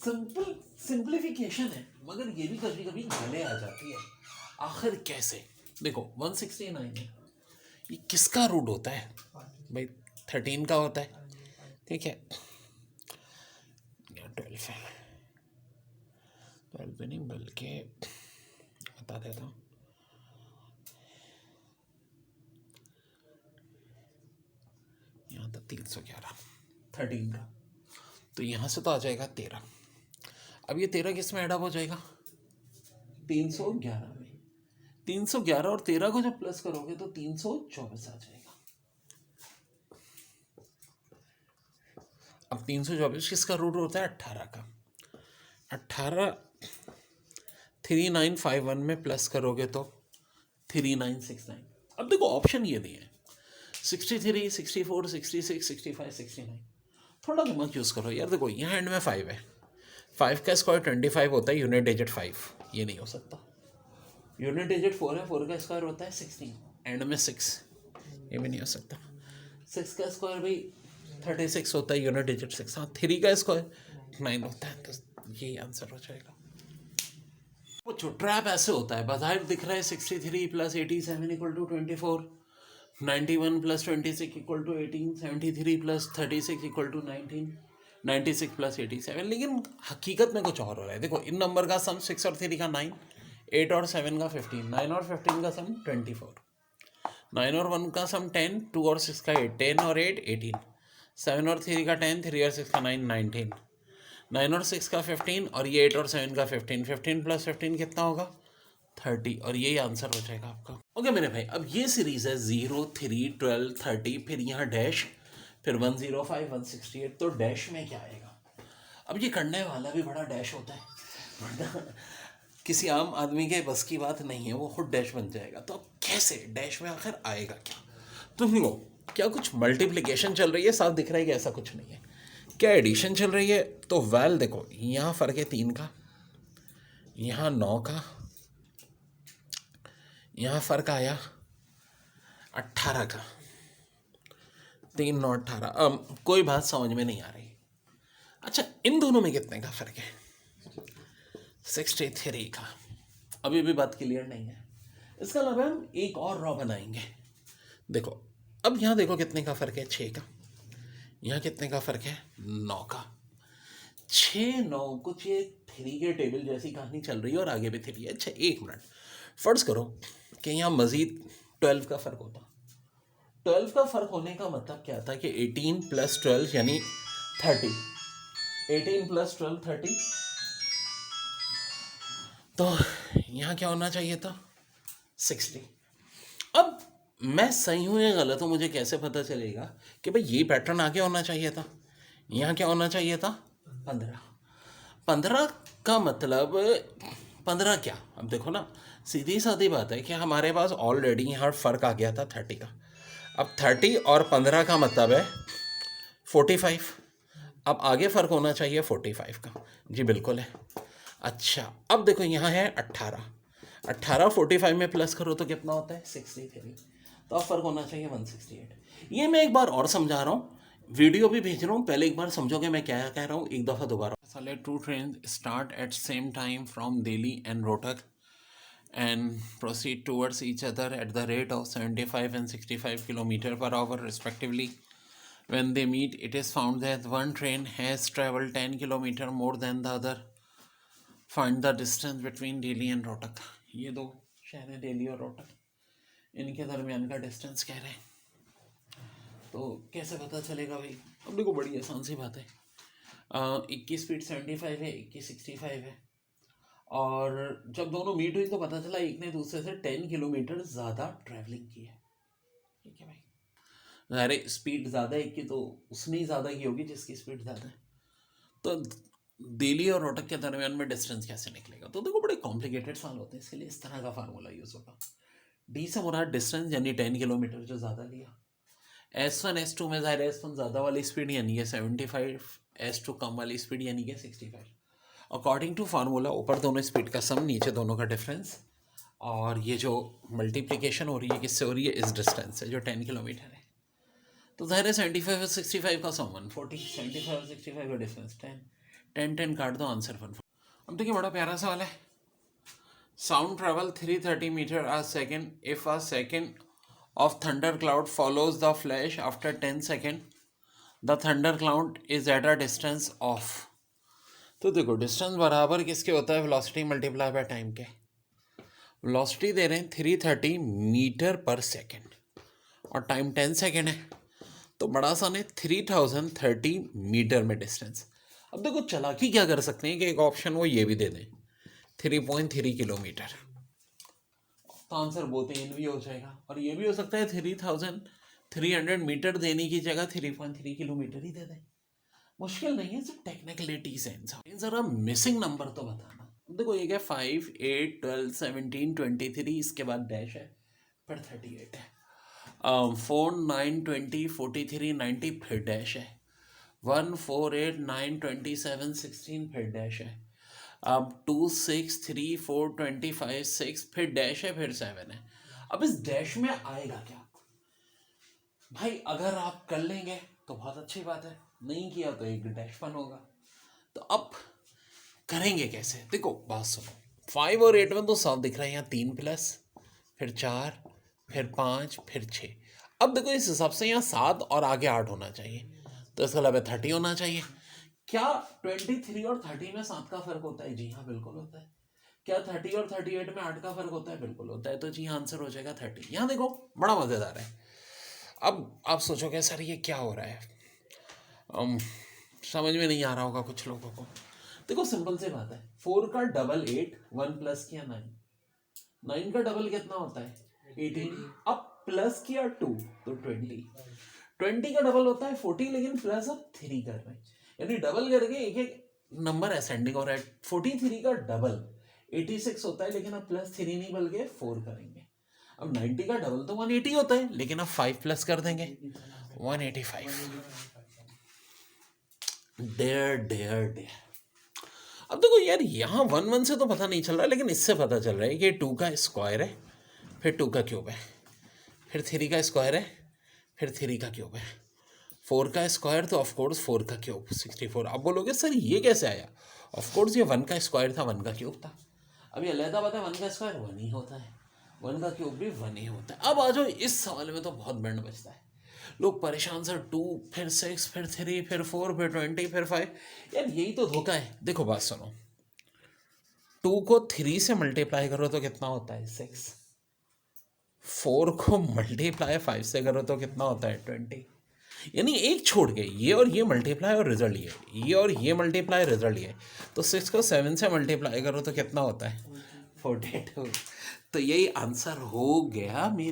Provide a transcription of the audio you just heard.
Simple simplification है, मगर ये भी कभी कभी गले आ जाती है। आखिर कैसे? देखो 169 है, ये किसका रूट होता है भाई? 13 का होता है, ठीक है। 12 है, 12 भी नहीं बल्कि बता देता हूँ, यहाँ था 311 13 का, तो यहाँ से तो आ जाएगा 13। अब ये 13 किस में ऐड अप हो जाएगा? 311 में। 311 और 13 को जब प्लस करोगे तो 324 आ जाएगा। अब 324 किसका रूट होता है? 18 का। 18 3951 में प्लस करोगे तो 3969। अब देखो ऑप्शन ये दिए हैं 63, 64, 66, 65, 69। थोड़ा दिमाग यूज़ करो यार। देखो यहाँ एंड में 5 है, 5 का स्क्वायर 25 होता है, यूनिट डिजिट 5, ये नहीं हो सकता। यूनिट डिजिट 4 है, 4 का स्क्वायर होता है 16, एंड में 6, ये भी नहीं हो सकता। 6 का स्क्वायर भी 36 होता है, यूनिट डिजिट 6। हाँ, 3 का स्क्वायर 9 होता है, तो यही आंसर हो जाएगा। पूछो, ट्रैप ऐसे होता है, बाहर दिख रहा है 63 plus 87 equal to 24, 91 plus 26 equal to 18, 73 plus 36 equal to 19, 96 plus 87, लेकिन हकीकत में कुछ और हो रहा है। देखो इन नंबर का सम 6 और 3 का 9, 8 और 7 का 15, 9 और 15 का सम 24, 9 और 1 का सम 10, 2 और 6 का 8, 10 और 8 18, 7 और 3 का 10, 3 और 6 का 9 19, 9 और 6 का 15 और ये 8 और 7 का 15, 15 प्लस 15 कितना होगा? 30, और यही आंसर हो जाएगा आपका। ओके मेरे भाई, अब ये सीरीज है 0, 3, 12, 30, फिर यहाँ डैश, फिर 105, 168, तो डैश में क्या आएगा? अब ये करने वाला भी बड़ा डैश होता है, किसी आम आदमी के बस की बात नहीं है, वो खुद डैश बन जाएगा। तो अब कैसे डैश में आखिर आएगा क्या? तो देखो, क्या कुछ मल्टीप्लिकेशन चल रही है? साफ दिख रहा है कि ऐसा कुछ नहीं है। क्या एडिशन चल रही है? तो वेल देखो, यहाँ फ़र्क है 3 का, यहाँ 9 का, यहाँ फ़र्क आया 18 का, 3 9 18। कोई बात समझ में नहीं आ रही। अच्छा, इन दोनों में कितने का फ़र्क है? 63 का। अभी भी बात क्लियर नहीं है। इसका अलावा हम एक और रॉ बनाएंगे। देखो, अब यहाँ देखो कितने का फ़र्क है? 6 का। यहाँ कितने का फ़र्क है? 9 का। 6 9, कुछ ये 3 के टेबल जैसी कहानी चल रही है और आगे भी 3 है। अच्छा, एक मिनट, फ़र्ज़ करो कि यहाँ मज़ीद 12 का फ़र्क होता। 12 का फ़र्क होने का मतलब क्या था कि 18 प्लस 12 यानी 30, 18 प्लस 12 30, तो यहाँ क्या होना चाहिए था? 60। अब मैं सही हूँ या गलत हूँ, मुझे कैसे पता चलेगा कि भाई ये पैटर्न आगे होना चाहिए था? यहाँ क्या होना चाहिए था? 15। 15 का मतलब 15 क्या? अब देखो ना, सीधी सादी बात है कि हमारे पास ऑलरेडी यहाँ फ़र्क आ गया था 30 का। अब 30 और 15 का मतलब है 45। अब आगे फ़र्क होना चाहिए 45 का। जी बिल्कुल है। अच्छा, अब देखो यहाँ है 18, 18 45 में प्लस करो तो कितना होता है? 63। तो अब फ़र्क होना चाहिए 168। ये मैं एक बार और समझा रहा हूँ, वीडियो भी भेज रहा हूँ, पहले एक बार समझोगे मैं क्या कह रहा हूँ, एक दफ़ा दोबारा। साले 2 train start at same time from Delhi and Rohtak and proceed towards each other at the rate of 75 and 65 km per hour respectively. When they meet, it is found that one train has traveled 10 km more than the other. Find the distance between Delhi and Rohtak. ये दो शहर हैं दिल्ली और रोहतक, इनके दरमियान का distance कह रहे हैं। तो कैसे पता चलेगा भाई? अब देखो, बड़ी आसान सी बात है। एक की स्पीड 75 है, एक की 65 है, और जब दोनों मीट हुई तो पता चला एक ने दूसरे से 10 किलोमीटर ज़्यादा ट्रैवलिंग की है। ठीक है भाई, ज़ाहिर स्पीड ज़्यादा है एक की, तो उसने ही ज़्यादा की होगी जिसकी स्पीड ज़्यादा है। तो दिल्ली और रोहतक के दरमियान में डिस्टेंस कैसे निकलेगा? तो देखो, बड़े कॉम्प्लिकेटेड सवाल होते हैं, इसके लिए इस तरह का फार्मूला यूज़ होगा। डी से मुराद डिस्टेंस यानी 10 किलोमीटर जो ज़्यादा लिया। S1 S2 में ज़ाहिर S1 ज़्यादा वाली स्पीड यानी कि 75, S2 कम वाली स्पीड यानी कि 65। अकॉर्डिंग टू फार्मूला, ऊपर दोनों स्पीड का सम, नीचे दोनों का डिफरेंस, और ये जो मल्टीप्लिकेशन हो रही है किससे हो रही है? इस डिस्टेंस से जो 10 किलोमीटर है। तो ज़ाहिर है 75 और 65 का सम 140, 75 और 65 का डिफरेंस 10, 10 काट दो, आंसर 1। अब देखिए बड़ा प्यारा सवाल है। Sound travel 330 metre a second if a second of thunder cloud follows the flash after 10 second the thunder cloud is at a distance of। तो देखो डिस्टेंस बराबर किसके होता है, वेलोसिटी मल्टीप्लाई बाय टाइम के। वेलोसिटी दे रहे हैं 330 मीटर पर सेकेंड और टाइम 10 सेकेंड है, तो बड़ा आसान है, 3030 मीटर में डिस्टेंस। अब देखो चालाकी क्या कर सकते हैं कि एक ऑप्शन वो ये भी दे दें 3.3 किलोमीटर, तो आंसर बोथ इन भी हो जाएगा। और ये भी हो सकता है 3300 मीटर देने की जगह 3.3 किलोमीटर ही दे दें। मुश्किल नहीं है, सिर्फ टेक्निकलिटीज हैं। जरा मिसिंग नंबर तो बताना। देखो ये क्या 5, 8, 12, 17, 23, इसके बाद डैश है, फिर 38 है। 4, 9, 20, 43, 90, फिर डैश है। 1, 4, 8, 9, 27, 16, फिर डैश है। अब 2, 6, 3, 4, 25, 6, फिर डैश है, फिर 7 है। अब इस डैश में आएगा क्या भाई? अगर आप कर लेंगे तो बहुत अच्छी बात है, नहीं किया तो एक डैश फन होगा। तो अब करेंगे कैसे? देखो बात सुनो, 5 और 8 में तो साफ दिख रहा है, यहाँ 3 प्लस, फिर 4, फिर 5, फिर 6। अब देखो इस हिसाब से यहाँ 7 और आगे 8 होना चाहिए, तो इसका मतलब 30 होना चाहिए। क्या 23 और 30 में 7 का फर्क होता है? जी हाँ बिल्कुल होता है। क्या 30 और 38 में 8 का फर्क होता है? बिल्कुल होता है। तो जी हाँ आंसर हो जाएगा 30। यहाँ देखो बड़ा मजेदार है। अब आप सोचोगे सर ये क्या हो रहा है, समझ में नहीं आ रहा होगा कुछ लोगों को। देखो सिंपल सी बात है, 4 का डबल 8, 1 प्लस किया 9, 9 का डबल कितना होता है 18, अब प्लस किया 2 तो 20, 20 का डबल होता है 40, लेकिन प्लस अब 3 कर रहे हैं, यानी डबल करके एक एक नंबर असेंडिंग हो रहा है। 43 का डबल 86 होता है, लेकिन अब प्लस 3 नहीं बल्कि 4 करेंगे। अब 90 का डबल तो 180 होता है, लेकिन अब 5 प्लस कर देंगे 185। डेयर डेयर डेयर। अब देखो यार यहाँ 1 1 से तो पता नहीं चल रहा, लेकिन इससे पता चल रहा है कि 2 का स्क्वायर है, फिर 2 का क्यूब है, फिर 3 का स्क्वायर है, फिर 3 का क्यूब है, 4 का स्क्वायर तो ऑफकोर्स 4 का क्यूब 64। अब बोलोगे सर ये कैसे आया? ऑफकोर्स ये 1 का स्क्वायर था, 1 का क्यूब था। अब ये अलहदा बात है, 1 का स्क्वायर 1 ही होता है, 1 का क्यूब भी 1 ही होता है। अब आ जाओ इस सवाल में तो बहुत बैंड बचता है, लोग परेशान सर 2, फिर 6, फिर 3, फिर 4, फिर 20, फिर 5। यार यही तो धोखा है। देखो बात सुनो, 2 को 3 से मल्टीप्लाई करो तो कितना होता है 6, 4 को मल्टीप्लाई 5 से करो तो कितना होता है 20, यानी एक छोड़ के ये और ये मल्टीप्लाई और रिजल्ट ये और ये मल्टीप्लाई रिजल्ट ये, तो 6 को 7 से मल्टीप्लाई करो तो कितना होता है 42। तो यही आंसर हो गया मेरे